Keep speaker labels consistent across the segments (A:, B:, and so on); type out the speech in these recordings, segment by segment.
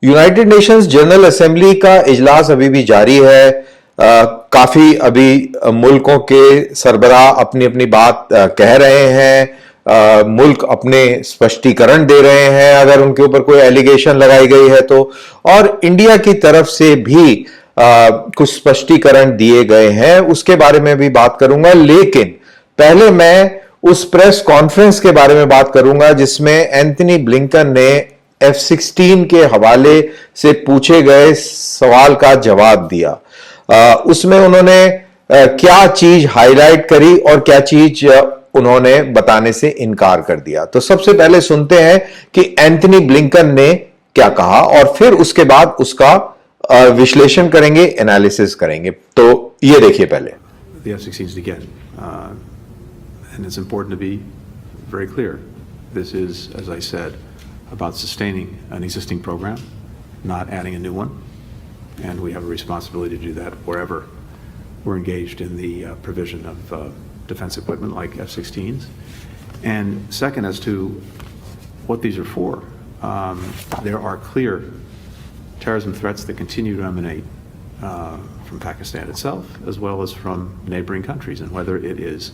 A: United Nations general assembly का इजलास अभी भी जारी है। काफी अभी मुल्कों के सरबराह अपनी अपनी बात कह रहे हैं। मुल्क अपने स्पष्टीकरण दे रहे हैं अगर उनके ऊपर कोई एलिगेशन लगाई गई है तो, और इंडिया की तरफ से भी कुछ स्पष्टीकरण दिए गए हैं, उसके बारे में भी बात करूंगा। लेकिन पहले मैं उस प्रेस कॉन्फ्रेंस के बारे में बात करूंगा जिसमें एंथनी ब्लिंकन ने F-16 के हवाले से पूछे गए सवाल का जवाब दिया। उसमें उन्होंने क्या चीज हाईलाइट करी और क्या चीज उन्होंने बताने से इनकार कर दिया। तो सबसे पहले सुनते हैं कि एंथनी ब्लिंकन ने क्या कहा और फिर उसके बाद उसका विश्लेषण करेंगे, एनालिसिस करेंगे। तो ये देखिए पहले।
B: The F-16s again, and it's important to be very clear. This is, as I said, about sustaining an existing program, not adding a new one, and we have a responsibility to do that wherever we're engaged in the provision of defense equipment like F-16s. And second, as to what these are for, there are clear terrorism threats that continue to emanate from Pakistan itself, as well as from neighboring countries, and whether it is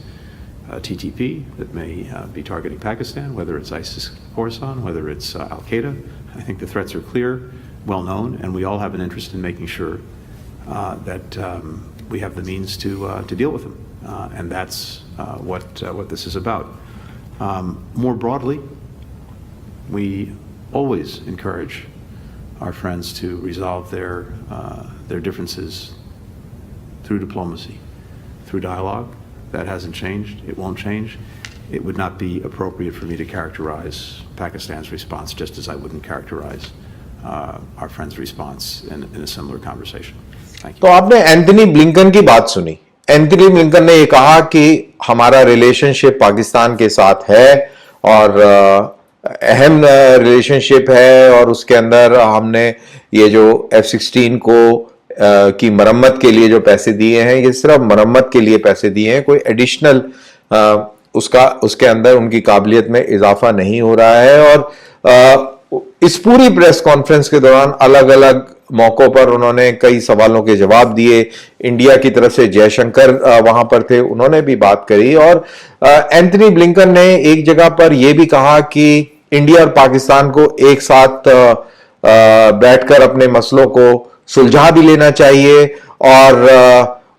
B: TTP that may be targeting Pakistan, whether it's ISIS Khorasan, whether it's Al-Qaeda. I think the threats are clear, well known, and we all have an interest in making sure that we have the means to deal with them, and that's what this is about. More broadly, we always encourage our friends to resolve their differences through diplomacy, through dialogue. That hasn't changed. It won't change. It would not be appropriate for me to characterize Pakistan's response, just as I wouldn't characterize our friend's response in a similar conversation. Thank you.
A: तो आपने Anthony Blinken की बात सुनी। Anthony Blinken ने ये कहा कि हमारा रिलेशनशिप पाकिस्तान के साथ है और अहम रिलेशनशिप है, और उसके अंदर हमने ये जो F-16 को की मरम्मत के लिए जो पैसे दिए हैं, ये सिर्फ मरम्मत के लिए पैसे दिए हैं, कोई एडिशनल उसके अंदर उनकी काबिलियत में इजाफा नहीं हो रहा है। और इस पूरी प्रेस कॉन्फ्रेंस के दौरान अलग अलग मौकों पर उन्होंने कई सवालों के जवाब दिए। इंडिया की तरफ से जयशंकर वहां पर थे, उन्होंने भी बात करी, और एंथनी ब्लिंकन ने एक जगह पर यह भी कहा कि इंडिया और पाकिस्तान को एक साथ बैठकर अपने मसलों को सुलझा भी लेना चाहिए। और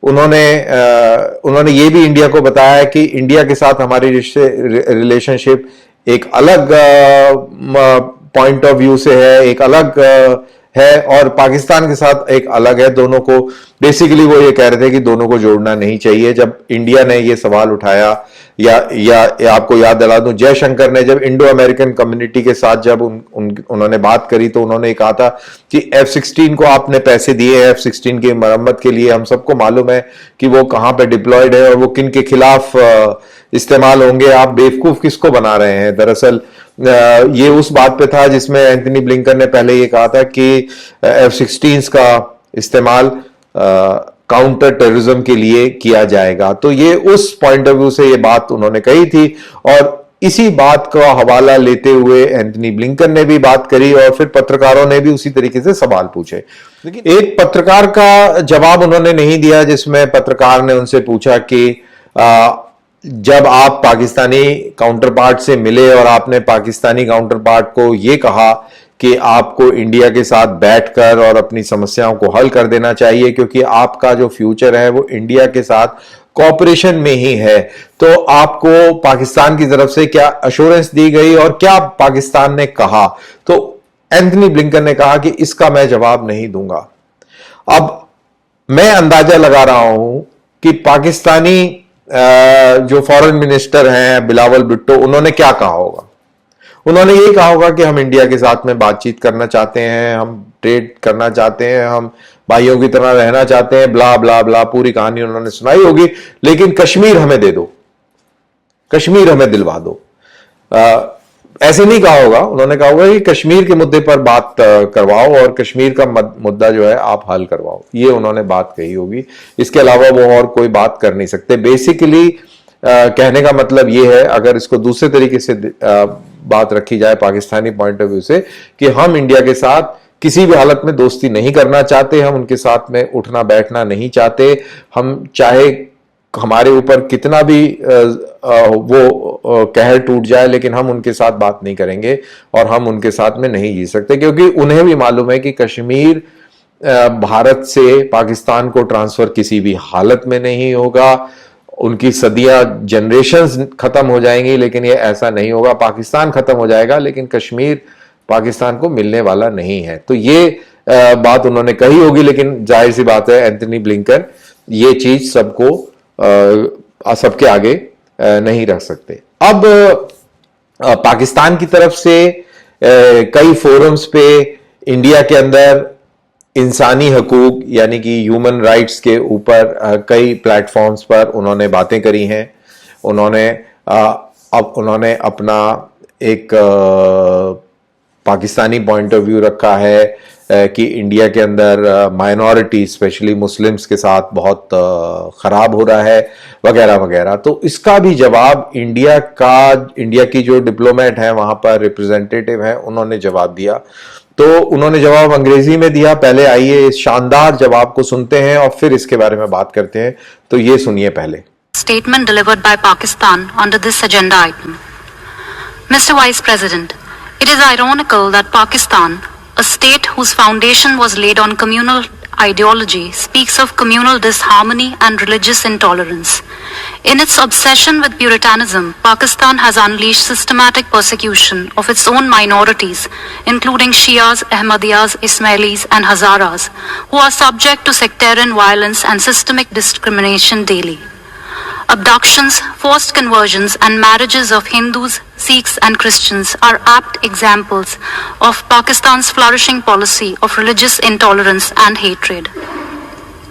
A: उन्होंने ये भी इंडिया को बताया कि इंडिया के साथ हमारी रिलेशनशिप एक अलग पॉइंट ऑफ व्यू से है, एक अलग है, और पाकिस्तान के साथ एक अलग है। दोनों को बेसिकली वो ये कह रहे थे कि दोनों को जोड़ना नहीं चाहिए। जब इंडिया ने ये सवाल उठाया, या आपको याद दिला दूं, जयशंकर ने जब इंडो अमेरिकन कम्युनिटी के साथ जब उन्होंने बात करी तो उन्होंने कहा था कि F-16 को आपने पैसे दिए हैं F-16 की मरम्मत के लिए, हम सबको मालूम है कि वो कहां पे डिप्लॉयड है और वो किन के खिलाफ इस्तेमाल होंगे, आप बेवकूफ किसको बना रहे हैं। दरअसल ये उस बात पे था जिसमें एंथनी ब्लिंकन ने पहले ये कहा था कि F-16 का इस्तेमाल काउंटर टेररिज्म के लिए किया जाएगा। तो ये उस पॉइंट ऑफ व्यू से ये बात उन्होंने कही थी, और इसी बात का हवाला लेते हुए एंथनी ब्लिंकन ने भी बात करी, और फिर पत्रकारों ने भी उसी तरीके से सवाल पूछे। लेकिन एक पत्रकार का जवाब उन्होंने नहीं दिया, जिसमें पत्रकार ने उनसे पूछा कि जब आप पाकिस्तानी काउंटर पार्ट से मिले और आपने पाकिस्तानी काउंटर पार्ट को यह कहा कि आपको इंडिया के साथ बैठकर और अपनी समस्याओं को हल कर देना चाहिए क्योंकि आपका जो फ्यूचर है वो इंडिया के साथ कोऑपरेशन में ही है, तो आपको पाकिस्तान की तरफ से क्या अश्योरेंस दी गई और क्या पाकिस्तान ने कहा? तो एंथनी ब्लिंकन ने कहा कि इसका मैं जवाब नहीं दूंगा। अब मैं अंदाजा लगा रहा हूं कि पाकिस्तानी जो फॉरेन मिनिस्टर हैं बिलावल भुट्टो, उन्होंने क्या कहा होगा। उन्होंने ये कहा होगा कि हम इंडिया के साथ में बातचीत करना चाहते हैं, हम ट्रेड करना चाहते हैं, हम भाइयों की तरह रहना चाहते हैं, ब्ला ब्ला ब्ला, पूरी कहानी उन्होंने सुनाई होगी। लेकिन कश्मीर हमें दे दो, कश्मीर हमें दिलवा दो, ऐसे नहीं कहा होगा। उन्होंने कहा होगा कि कश्मीर के मुद्दे पर बात करवाओ और कश्मीर का मुद्दा जो है आप हल करवाओ, ये उन्होंने बात कही होगी। इसके अलावा वो और कोई बात कर नहीं सकते। बेसिकली कहने का मतलब ये है, अगर इसको दूसरे तरीके से बात रखी जाए पाकिस्तानी पॉइंट ऑफ व्यू से, कि हम इंडिया के साथ किसी भी हालत में दोस्ती नहीं करना चाहते, हम उनके साथ में उठना बैठना नहीं चाहते। हम चाहे हमारे ऊपर कितना भी वो कहर टूट जाए, लेकिन हम उनके साथ बात नहीं करेंगे और हम उनके साथ में नहीं जी सकते, क्योंकि उन्हें भी मालूम है कि कश्मीर भारत से पाकिस्तान को ट्रांसफर किसी भी हालत में नहीं होगा। उनकी सदियां, जनरेशंस खत्म हो जाएंगी, लेकिन ये ऐसा नहीं होगा। पाकिस्तान खत्म हो जाएगा, लेकिन कश्मीर पाकिस्तान को मिलने वाला नहीं है। तो ये बात उन्होंने कही होगी, लेकिन जाहिर सी बात है एंथनी ब्लिंकन ये चीज सबके आगे नहीं रख सकते। अब पाकिस्तान की तरफ से कई फोरम्स पे इंडिया के अंदर इंसानी हकूक यानी कि ह्यूमन राइट्स के ऊपर कई प्लेटफॉर्म्स पर उन्होंने बातें करी हैं। उन्होंने अपना एक पाकिस्तानी पॉइंट ऑफ व्यू रखा है कि इंडिया के अंदर माइनॉरिटी स्पेशली मुस्लिम्स के साथ बहुत खराब हो रहा है वगैरह वगैरह। तो इसका भी जवाब इंडिया की जो डिप्लोमेट है, वहां पर रिप्रेजेंटेटिव है, उन्होंने जवाब दिया। तो उन्होंने जवाब अंग्रेजी में दिया। पहले आइए इस शानदार जवाब को सुनते हैं और फिर इसके बारे में बात करते हैं। तो ये सुनिए पहले।
C: Statement delivered by Pakistan under this agenda item. Mr. Vice President, it is ironical that Pakistan, a state whose foundation was laid on communal ideology, speaks of communal disharmony and religious intolerance. In its obsession with Puritanism, Pakistan has unleashed systematic persecution of its own minorities, including Shias, Ahmadiyas, Ismailis, and Hazaras, who are subject to sectarian violence and systemic discrimination daily. Abductions, forced conversions, and marriages of Hindus, Sikhs, and Christians are apt examples of Pakistan's flourishing policy of religious intolerance and hatred.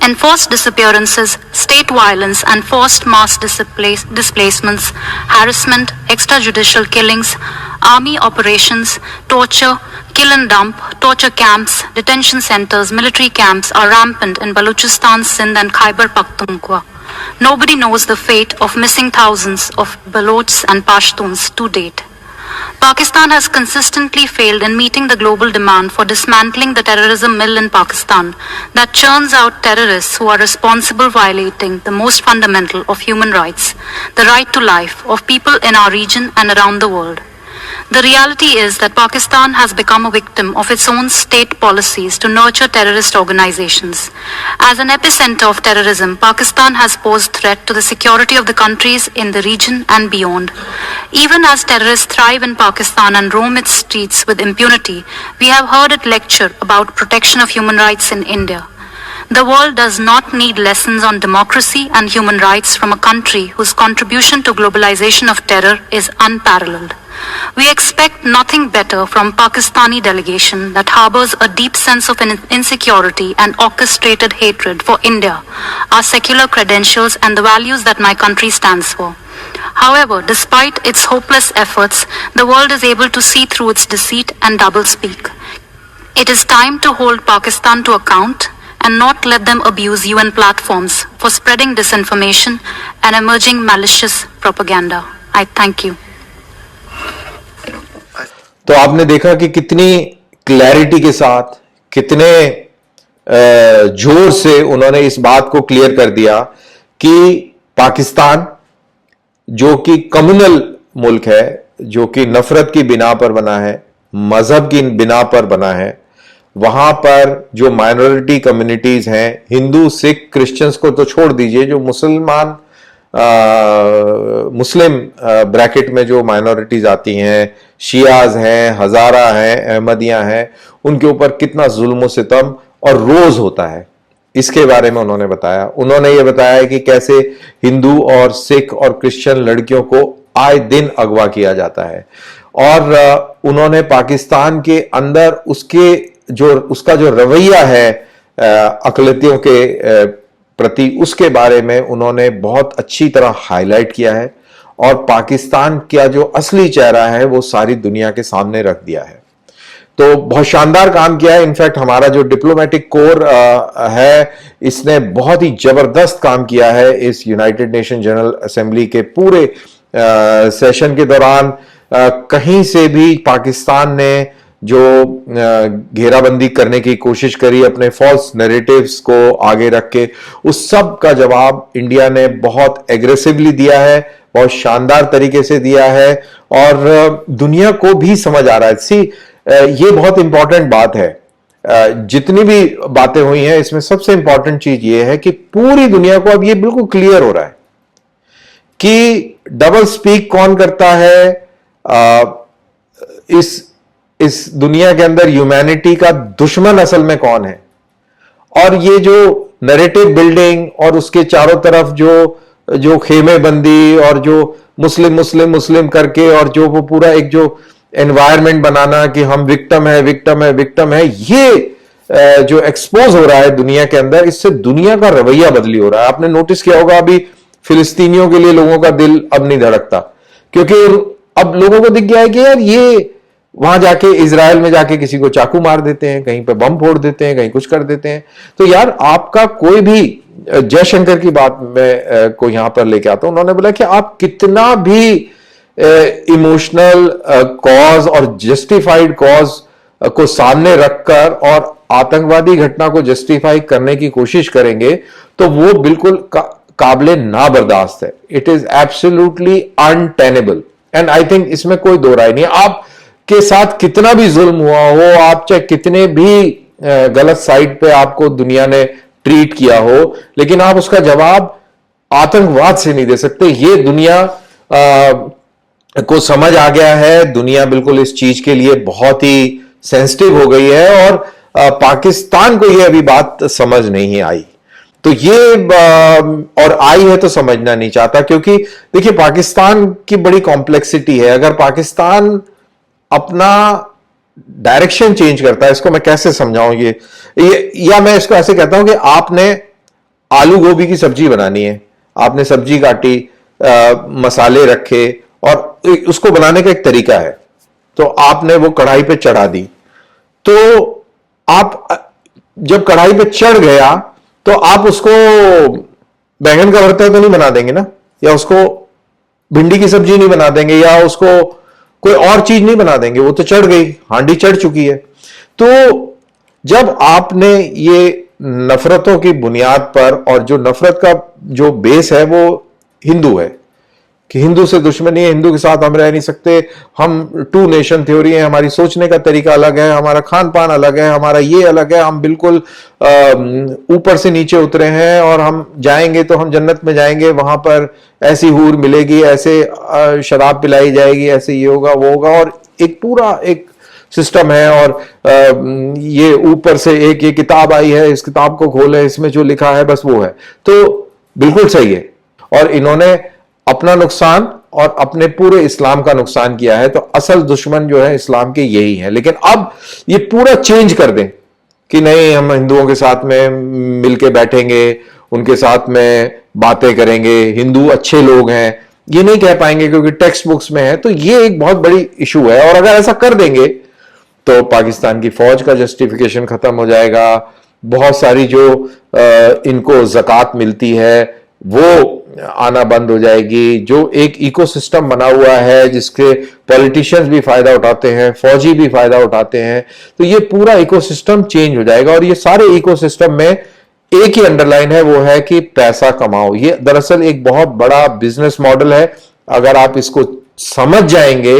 C: Enforced disappearances, state violence, and forced mass displacements, harassment, extrajudicial killings, army operations, torture, kill and dump, torture camps, detention centers, military camps are rampant in Balochistan, Sindh, and Khyber Pakhtunkhwa. Nobody knows the fate of missing thousands of Balochs and Pashtuns to date. Pakistan has consistently failed in meeting the global demand for dismantling the terrorism mill in Pakistan that churns out terrorists who are responsible violating the most fundamental of human rights, the right to life of people in our region and around the world. The reality is that Pakistan has become a victim of its own state policies to nurture terrorist organizations. As an epicenter of terrorism, Pakistan has posed threat to the security of the countries in the region and beyond. Even as terrorists thrive in Pakistan and roam its streets with impunity, we have heard it lecture about protection of human rights in India. The world does not need lessons on democracy and human rights from a country whose contribution to globalization of terror is unparalleled. We expect nothing better from Pakistani delegation that harbors a deep sense of insecurity and orchestrated hatred for India, our secular credentials, and the values that my country stands for. However, despite its hopeless efforts, the world is able to see through its deceit and doublespeak. It is time to hold Pakistan to account and not let them abuse UN platforms for spreading disinformation and emerging malicious propaganda. I thank you.
A: तो आपने देखा कि कितनी clarity के साथ, कितने जोर से उन्होंने इस बात को क्लियर कर दिया कि पाकिस्तान जो कि कम्युनल मुल्क है, जो कि नफरत की बिना पर बना है, मजहब की बिना पर बना है, वहां पर जो माइनॉरिटी कम्युनिटीज हैं, हिंदू, सिख, क्रिश्चियंस को तो छोड़ दीजिए, जो मुस्लिम ब्रैकेट में जो माइनॉरिटीज आती हैं, शियाज हैं, हजारा हैं, अहमदिया हैं, उनके ऊपर कितना जुल्म सितम और रोज होता है, इसके बारे में उन्होंने बताया। उन्होंने ये बताया कि कैसे हिंदू और सिख और क्रिश्चियन लड़कियों को आए दिन अगवा किया जाता है, और उन्होंने पाकिस्तान के अंदर उसका जो रवैया है अकलियतों के प्रति, उसके बारे में उन्होंने बहुत अच्छी तरह हाईलाइट किया है और पाकिस्तान का जो असली चेहरा है वो सारी दुनिया के सामने रख दिया है। तो बहुत शानदार काम किया है। इनफैक्ट हमारा जो डिप्लोमेटिक कोर है, इसने बहुत ही जबरदस्त काम किया है इस यूनाइटेड नेशन जनरल असेंबली के पूरे सेशन के दौरान। कहीं से भी पाकिस्तान ने जो घेराबंदी करने की कोशिश करी अपने फॉल्स नैरेटिव्स को आगे रख के, उस सब का जवाब इंडिया ने बहुत एग्रेसिवली दिया है, बहुत शानदार तरीके से दिया है और दुनिया को भी समझ आ रहा है। सी ये बहुत इंपॉर्टेंट बात है। जितनी भी बातें हुई हैं इसमें सबसे इंपॉर्टेंट चीज ये है कि पूरी दुनिया को अब ये बिल्कुल क्लियर हो रहा है कि डबल स्पीक कौन करता है, इस दुनिया के अंदर ह्यूमैनिटी का दुश्मन असल में कौन है। और ये जो नैरेटिव बिल्डिंग और उसके चारों तरफ जो खेमेबंदी और जो मुस्लिम मुस्लिम मुस्लिम करके और जो वो पूरा एक जो एनवायरनमेंट बनाना कि हम विक्टिम है विक्टिम है विक्टिम है, ये जो एक्सपोज हो रहा है दुनिया के अंदर, इससे दुनिया का रवैया बदली हो रहा है। आपने नोटिस किया होगा अभी फिलिस्तीनियों के लिए लोगों का दिल अब नहीं धड़कता, क्योंकि अब लोगों को दिख गया है कि यार ये वहां जाके इजराइल में जाके किसी को चाकू मार देते हैं, कहीं पे बम फोड़ देते हैं, कहीं कुछ कर देते हैं। तो यार आपका कोई भी, जयशंकर की बात मैं को यहां पर लेके आता हूं, उन्होंने बोला कि आप कितना भी इमोशनल कॉज और जस्टिफाइड कॉज को सामने रखकर और आतंकवादी घटना को जस्टिफाई करने की कोशिश करेंगे तो वो बिल्कुल काबिले ना बर्दाश्त है। It is absolutely untenable and I think इसमें कोई दो राय नहीं है। आपके साथ कितना भी जुल्म हुआ हो, आप चाहे कितने भी गलत साइड पे आपको दुनिया ने ट्रीट किया हो, लेकिन आप उसका जवाब आतंकवाद से नहीं दे सकते। ये दुनिया को समझ आ गया है। दुनिया बिल्कुल इस चीज के लिए बहुत ही सेंसिटिव हो गई है और पाकिस्तान को ये अभी बात समझ नहीं आई। तो ये और आई है तो समझना नहीं चाहता, क्योंकि देखिए पाकिस्तान की बड़ी कॉम्प्लेक्सिटी है। अगर पाकिस्तान अपना डायरेक्शन चेंज करता है, इसको मैं कैसे समझाऊं ये या मैं इसको ऐसे कहता हूं कि आपने आलू गोभी की सब्जी बनानी है, आपने सब्जी काटी, मसाले रखे और उसको बनाने का एक तरीका है, तो आपने वो कढ़ाई पे चढ़ा दी। तो आप जब कढ़ाई पे चढ़ गया तो आप उसको बैंगन का भरता तो नहीं बना देंगे ना, या उसको भिंडी की सब्जी नहीं बना देंगे, या उसको कोई और चीज नहीं बना देंगे, वो तो चढ़ गई, हांडी चढ़ चुकी है। तो जब आपने ये नफरतों की बुनियाद पर, और जो नफरत का जो बेस है वो हिंदू है कि हिंदू से दुश्मनी है, हिंदू के साथ हम रह नहीं सकते, हम टू नेशन थ्योरी है, हमारी सोचने का तरीका अलग है, हमारा खान पान अलग है, हमारा ये अलग है, हम बिल्कुल ऊपर से नीचे उतरे हैं और हम जाएंगे तो हम जन्नत में जाएंगे, वहां पर ऐसी हूर मिलेगी, ऐसे शराब पिलाई जाएगी, ऐसे ये होगा वो होगा, और एक पूरा एक सिस्टम है। और ये ऊपर से एक ये किताब आई है, इस किताब को खोले, इसमें जो लिखा है बस वो है। तो बिल्कुल सही है, और इन्होंने अपना नुकसान और अपने पूरे इस्लाम का नुकसान किया है। तो असल दुश्मन जो है इस्लाम के यही है। लेकिन अब ये पूरा चेंज कर दें कि नहीं, हम हिंदुओं के साथ में मिलके बैठेंगे, उनके साथ में बातें करेंगे, हिंदू अच्छे लोग हैं, ये नहीं कह पाएंगे क्योंकि टेक्स्ट बुक्स में है। तो ये एक बहुत बड़ी इशू है, और अगर ऐसा कर देंगे तो पाकिस्तान की फौज का जस्टिफिकेशन खत्म हो जाएगा। बहुत सारी जो इनको ज़कात मिलती है वो आना बंद हो जाएगी। जो एक इकोसिस्टम बना हुआ है जिसके पॉलिटिशियंस भी फायदा उठाते हैं, फौजी भी फायदा उठाते हैं, तो ये पूरा इकोसिस्टम चेंज हो जाएगा। और ये सारे इकोसिस्टम में एक ही अंडरलाइन है, वो है कि पैसा कमाओ। ये दरअसल एक बहुत बड़ा बिजनेस मॉडल है। अगर आप इसको समझ जाएंगे,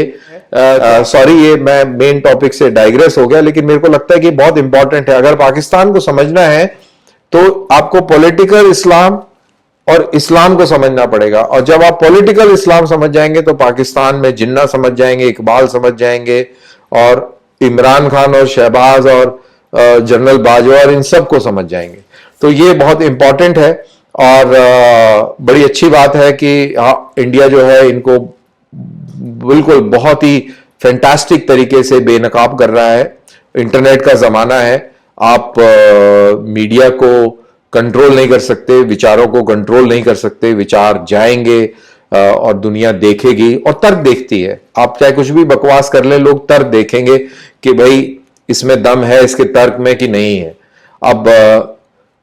A: सॉरी ये मैं मेन टॉपिक से डाइग्रेस हो गया, लेकिन मेरे को लगता है कि बहुत इंपॉर्टेंट है। अगर पाकिस्तान को समझना है तो आपको पॉलिटिकल इस्लाम और इस्लाम को समझना पड़ेगा, और जब आप पॉलिटिकल इस्लाम समझ जाएंगे तो पाकिस्तान में जिन्ना समझ जाएंगे, इकबाल समझ जाएंगे, और इमरान खान और शहबाज और जनरल बाजवा और इन सब को समझ जाएंगे। तो ये बहुत इंपॉर्टेंट है, और बड़ी अच्छी बात है कि इंडिया जो है इनको बिल्कुल बहुत ही फैंटास्टिक तरीके से बेनकाब कर रहा है। इंटरनेट का जमाना है, आप मीडिया को कंट्रोल नहीं कर सकते, विचारों को कंट्रोल नहीं कर सकते। विचार जाएंगे और दुनिया देखेगी, और तर्क देखती है। आप चाहे कुछ भी बकवास कर ले, लोग तर्क देखेंगे कि भाई इसमें दम है इसके तर्क में कि नहीं है। अब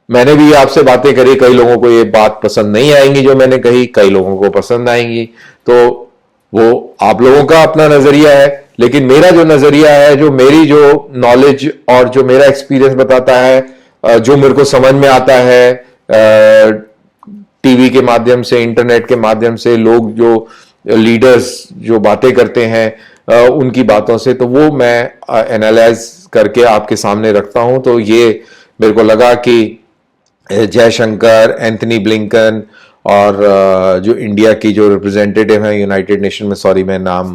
A: मैंने भी आपसे बातें करी, कई लोगों को ये बात पसंद नहीं आएंगी जो मैंने कही, कई लोगों को पसंद आएंगी, तो वो आप लोगों का अपना नजरिया है। लेकिन मेरा जो नजरिया है, जो मेरी जो नॉलेज और जो मेरा एक्सपीरियंस बताता है, जो मेरे को समझ में आता है टीवी के माध्यम से, इंटरनेट के माध्यम से, लोग जो लीडर्स जो बातें करते हैं उनकी बातों से, तो वो मैं एनालाइज करके आपके सामने रखता हूं। तो ये मेरे को लगा कि जयशंकर, एंथनी ब्लिंकन और जो इंडिया की जो रिप्रेजेंटेटिव हैं यूनाइटेड नेशन में, सॉरी मैं नाम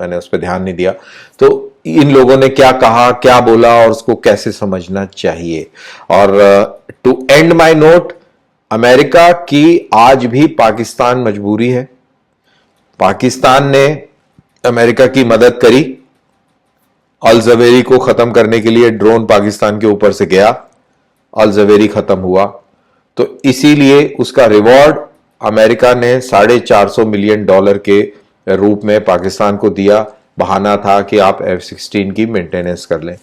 A: मैंने उस पर ध्यान नहीं दिया, तो इन लोगों ने क्या कहा, क्या बोला और उसको कैसे समझना चाहिए। और to end my note, America की आज भी पाकिस्तान मजबूरी है। पाकिस्तान ने अमेरिका की मदद करी, अल जवेरी को खत्म करने के लिए ड्रोन पाकिस्तान के ऊपर से गया, अल जवेरी खत्म हुआ, तो इसीलिए उसका रिवॉर्ड अमेरिका ने $450 मिलियन के रूप में पाकिस्तान को दिया। बहाना था कि आप F-16 की मेंटेनेंस कर लें।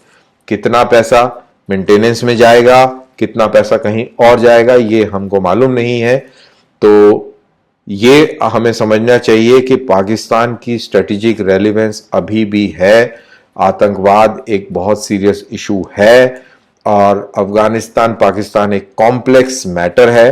A: कितना पैसा मेंटेनेंस में जाएगा, कितना पैसा कहीं और जाएगा, ये हमको मालूम नहीं है। तो ये हमें समझना चाहिए कि पाकिस्तान की स्ट्रेटेजिक रेलेवेंस अभी भी है। आतंकवाद एक बहुत सीरियस इशू है और अफगानिस्तान पाकिस्तान एक कॉम्प्लेक्स मैटर है।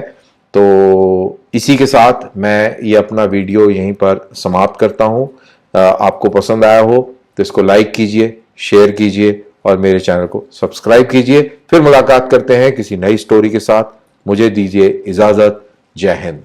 A: तो इसी के साथ मैं ये अपना वीडियो यहीं पर समाप्त करता हूं। आपको पसंद आया हो तो इसको लाइक कीजिए, शेयर कीजिए और मेरे चैनल को सब्सक्राइब कीजिए। फिर मुलाकात करते हैं किसी नई स्टोरी के साथ। मुझे दीजिए इजाजत। जय हिंद।